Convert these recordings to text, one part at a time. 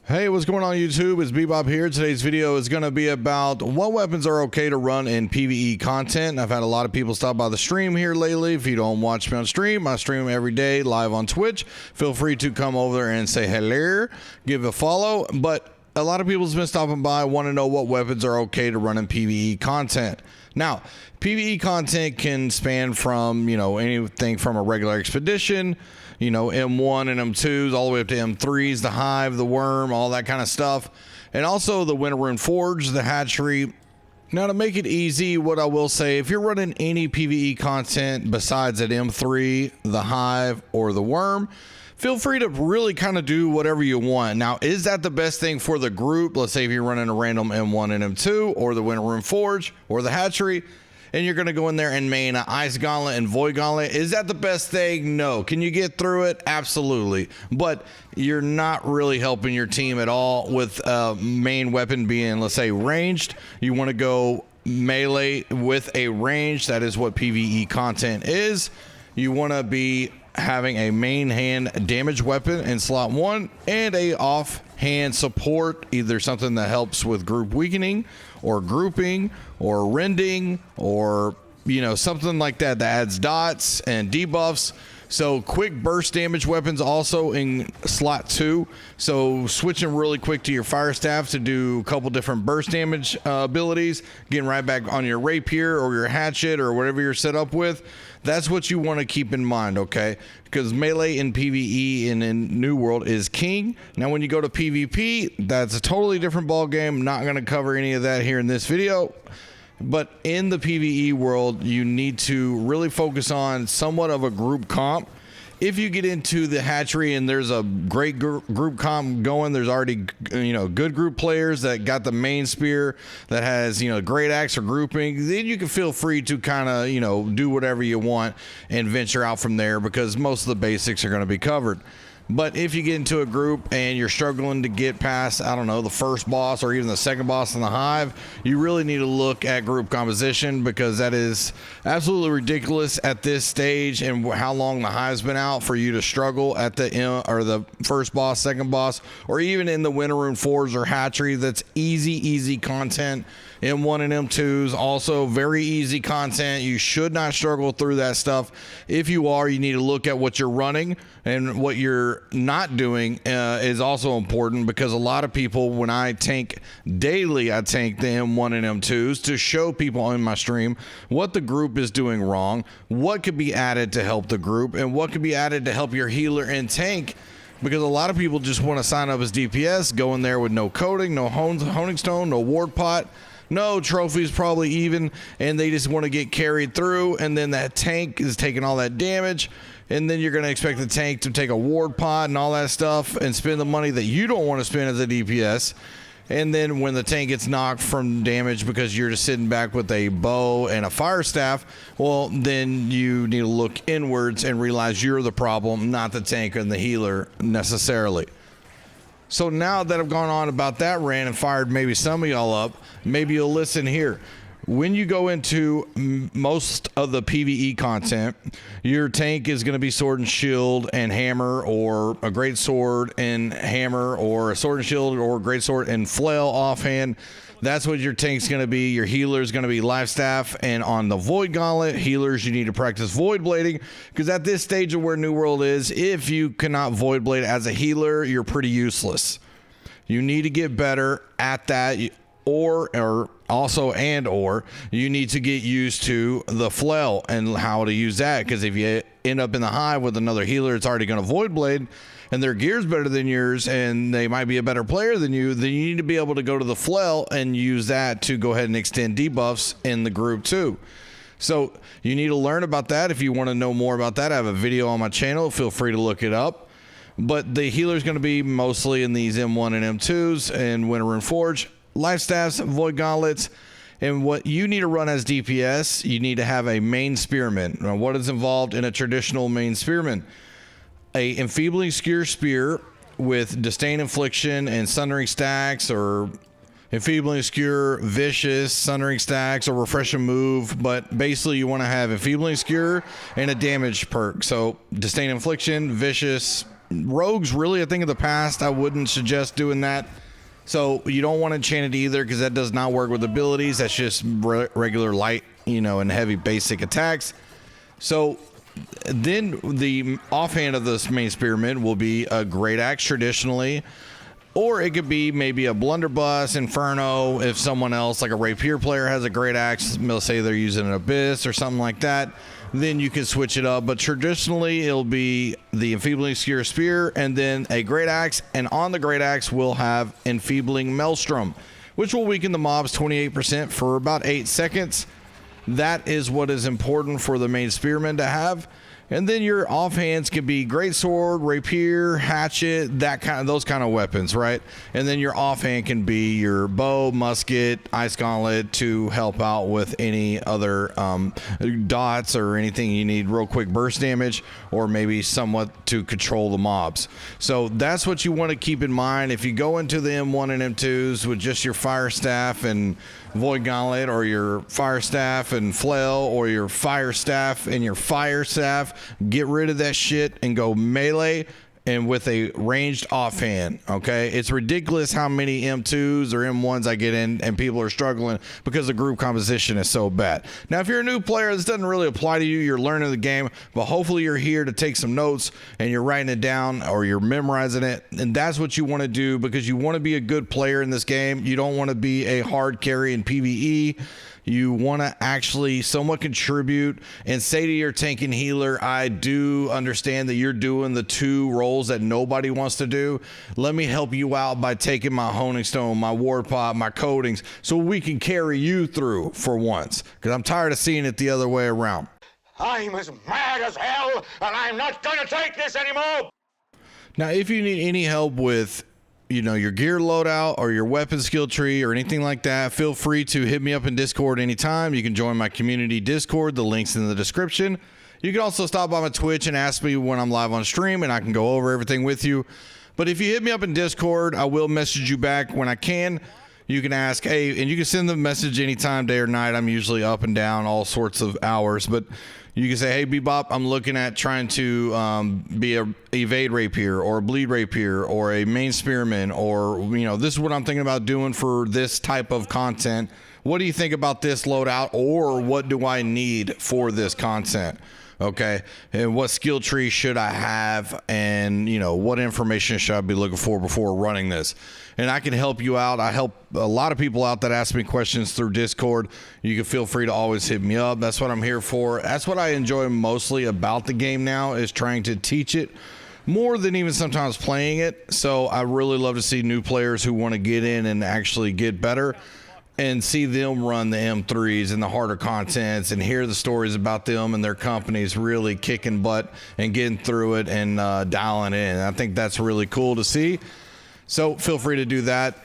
Hey, what's going on YouTube? It's Bebop here. Today's video is going to be about what weapons are okay to run in PvE content. I've had a lot of people stop by the stream here lately. If you don't watch me on stream, I stream every day live on Twitch. Feel free to come over there and say hello, give a follow. But a lot of people's been stopping by, want to know what weapons are okay to run in PvE content. Now, PvE content can span from, anything from a regular expedition, M1 and M2s, all the way up to M3s, the Hive, the Worm, all that kind of stuff. And also the Winter Rune Forge, the Hatchery. Now, to make it easy, what I will say, if you're running any PvE content besides at M3, the Hive, or the Worm, feel free to really kind of do whatever you want. Now, is that the best thing for the group? Let's say if you're running a random M1 and M2, or the Winter Rune Forge, or the Hatchery, and you're going to go in there and main Ice Gauntlet and Void Gauntlet. Is that the best thing? No. Can you get through it? Absolutely. But you're not really helping your team at all with main weapon being, let's say, ranged. You want to go melee with a range. That is what PvE content is. You want to be having a main hand damage weapon in slot 1 and a offhand support, either something that helps with group weakening or grouping or rending or something like that adds dots and debuffs. So quick burst damage weapons also in slot 2. So switching really quick to your fire staff to do a couple different burst damage abilities, getting right back on your rapier or your hatchet or whatever you're set up with. That's what you want to keep in mind, okay? Because melee in PvE and in New World is king. Now, when you go to PvP, that's a totally different ball game. Not going to cover any of that here in this video. But in the PvE world, you need to really focus on somewhat of a group comp. If you get into the Hatchery and there's a great group comp going, there's already good group players that got the main spear that has great axe or grouping, then you can feel free to kind of do whatever you want and venture out from there, because most of the basics are going to be covered. But if you get into a group and you're struggling to get past, I don't know, the first boss or even the second boss in the Hive, you really need to look at group composition, because that is absolutely ridiculous at this stage and how long the Hive's been out for you to struggle at the first boss, second boss, or even in the Winter Rune Forge or Hatchery. That's easy content. M1 and M2s also very easy content. You should not struggle through that stuff. If you are, you need to look at what you're running, and what you're not doing is also important, because a lot of people, when I tank daily, I tank the M1 and M2s to show people in my stream what the group is doing wrong, what could be added to help the group, and what could be added to help your healer and tank. Because a lot of people just want to sign up as DPS, go in there with no coding, no honing stone, no ward pot, no trophies probably even, and they just want to get carried through, and then that tank is taking all that damage, and then you're going to expect the tank to take a ward pot and all that stuff and spend the money that you don't want to spend as a DPS. And then when the tank gets knocked from damage because you're just sitting back with a bow and a fire staff, well, then you need to look inwards and realize you're the problem, not the tank and the healer necessarily. So now that I've gone on about that rant and fired maybe some of y'all up, maybe you'll listen here. When you go into most of the PvE content, your tank is going to be sword and shield and hammer, or a great sword and hammer, or a sword and shield or great sword and flail offhand. That's what your tank's going to be. Your healer is going to be life staff, and on the Void Gauntlet, healers, you need to practice void blading, because at this stage of where New World is, if you cannot void blade as a healer, you're pretty useless. You need to get better at that, or you need to get used to the flail and how to use that, because if you end up in the Hive with another healer, it's already going to void blade, and their gear's better than yours, and they might be a better player than you, then you need to be able to go to the flail and use that to go ahead and extend debuffs in the group too. So you need to learn about that. If you want to know more about that, I have a video on my channel. Feel free to look it up. But the healer is going to be mostly in these M1 and M2s and Winter Rune Forge, life staffs, void gauntlets. And what you need to run as DPS, you need to have a main spearman. Now, what is involved in a traditional main spearman? A enfeebling skewer spear with disdain infliction and sundering stacks, or enfeebling skewer, vicious, sundering stacks, or refreshing move. But basically you want to have enfeebling skewer and a damage perk. So disdain infliction, vicious, Rogues, really, I think in the past, I wouldn't suggest doing that. So you don't want to enchant it either, because that does not work with abilities. That's just regular light, and heavy basic attacks. So then the offhand of this main spearman will be a great axe traditionally, or it could be maybe a blunderbuss, inferno. If someone else, like a rapier player, has a great axe, they'll say they're using an abyss or something like that, then you can switch it up. But traditionally, it'll be the enfeebling skewer spear and then a great axe, and on the great axe we'll have enfeebling maelstrom, which will weaken the mobs 28% for about 8 seconds. That is what is important for the main spearman to have. And then your offhands can be greatsword, rapier, hatchet, those kind of weapons, right? And then your offhand can be your bow, musket, ice gauntlet to help out with any other dots or anything you need real quick burst damage, or maybe somewhat to control the mobs. So that's what you want to keep in mind. If you go into the M1 and M2s with just your fire staff and void gauntlet, or your fire staff and flail, or your fire staff and your fire staff, get rid of that shit and go melee and with a ranged offhand. Okay, it's ridiculous how many M2s or M1s I get in and people are struggling because the group composition is so bad. Now, if you're a new player, this doesn't really apply to you. You're learning the game, but hopefully you're here to take some notes and you're writing it down or you're memorizing it, and that's what you want to do, because you want to be a good player in this game. You don't want to be a hard carry in PvE. You want to actually somewhat contribute and say to your tank and healer, I do understand that you're doing the 2 roles that nobody wants to do. Let me help you out by taking my honing stone, my ward pot, my coatings, so we can carry you through for once, because I'm tired of seeing it the other way around. I'm as mad as hell, and I'm not going to take this anymore. Now, if you need any help with your gear loadout or your weapon skill tree or anything like that, feel free to hit me up in Discord anytime. You can join my community Discord. The link's in the description. You can also stop by my Twitch and ask me when I'm live on stream, and I can go over everything with you. But if you hit me up in Discord, I will message you back when I can. You can ask, hey, and you can send the message anytime, day or night. I'm usually up and down all sorts of hours, but you can say, hey, Bebop, I'm looking at trying to be a evade rapier or a bleed rapier or a main spearman, or, this is what I'm thinking about doing for this type of content. What do you think about this loadout, or what do I need for this content? Okay, and what skill tree should I have, and what information should I be looking for before running this? And I can help you out. I help a lot of people out that ask me questions through Discord. You can feel free to always hit me up. That's what I'm here for. That's what I enjoy mostly about the game now, is trying to teach it more than even sometimes playing it. So I really love to see new players who want to get in and actually get better, and see them run the M3s and the harder contents, and hear the stories about them and their companies really kicking butt and getting through it and dialing it in. I think that's really cool to see. So feel free to do that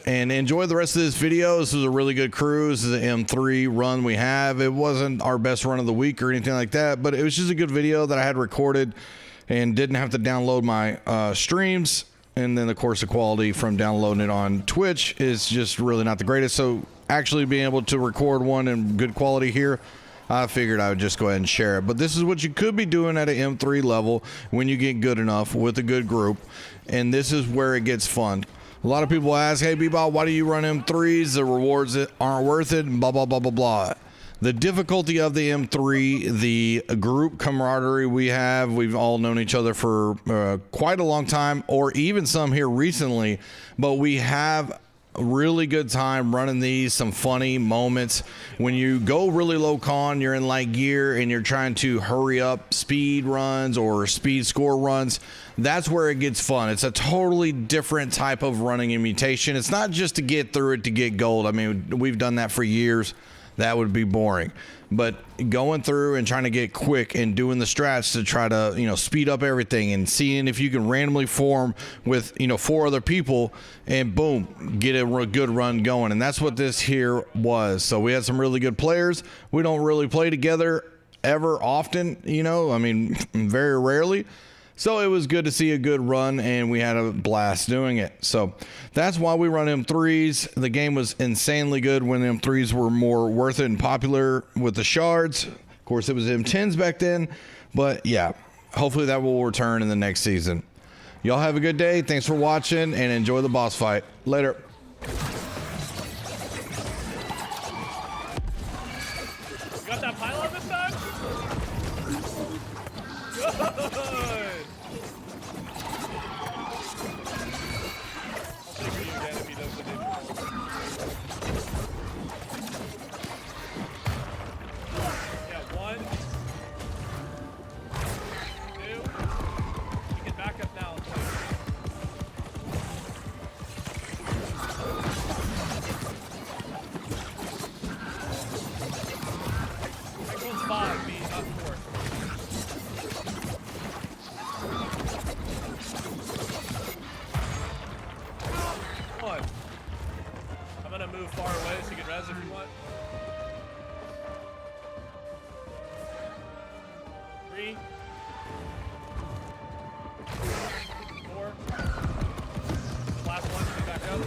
and enjoy the rest of this video. This is a really good cruise. This is the M3 run we have. It wasn't our best run of the week or anything like that, but it was just a good video that I had recorded and didn't have to download my streams. And then, of course, the quality from downloading it on Twitch is just really not the greatest. So actually being able to record one in good quality here, I figured I would just go ahead and share it. But this is what you could be doing at an M3 level when you get good enough with a good group. And this is where it gets fun. A lot of people ask, hey, Bebop, why do you run M3s? The rewards aren't worth it, and blah, blah, blah, blah, blah. The difficulty of the M3, the group camaraderie we have, we've all known each other for quite a long time, or even some here recently, but we have a really good time running these, some funny moments. When you go really low con, you're in light gear and you're trying to hurry up speed runs or speed score runs, that's where it gets fun. It's a totally different type of running in mutation. It's not just to get through it to get gold. I mean, we've done that for years. That would be boring. But going through and trying to get quick and doing the strats to try to, speed up everything, and seeing if you can randomly form with, 4 other people and boom, get a good run going. And that's what this here was. So we had some really good players. We don't really play together ever often, very rarely. So it was good to see a good run, and we had a blast doing it. So that's why we run M3s. The game was insanely good when M3s were more worth it and popular with the shards. Of course, it was M10s back then. But yeah, hopefully that will return in the next season. Y'all have a good day. Thanks for watching and enjoy the boss fight. Later. You got that pylon this time? Good! I'll take you again if he does the ninja. Yeah, 1, 2. You can back up now. That goes 5, B, not 4. One. I'm gonna move far away so you can res if you want. 3, 4. Last one, stay back up.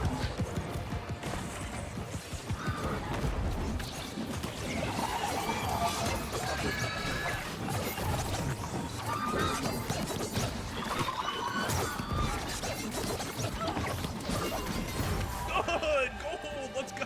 Good! Gold! Let's go!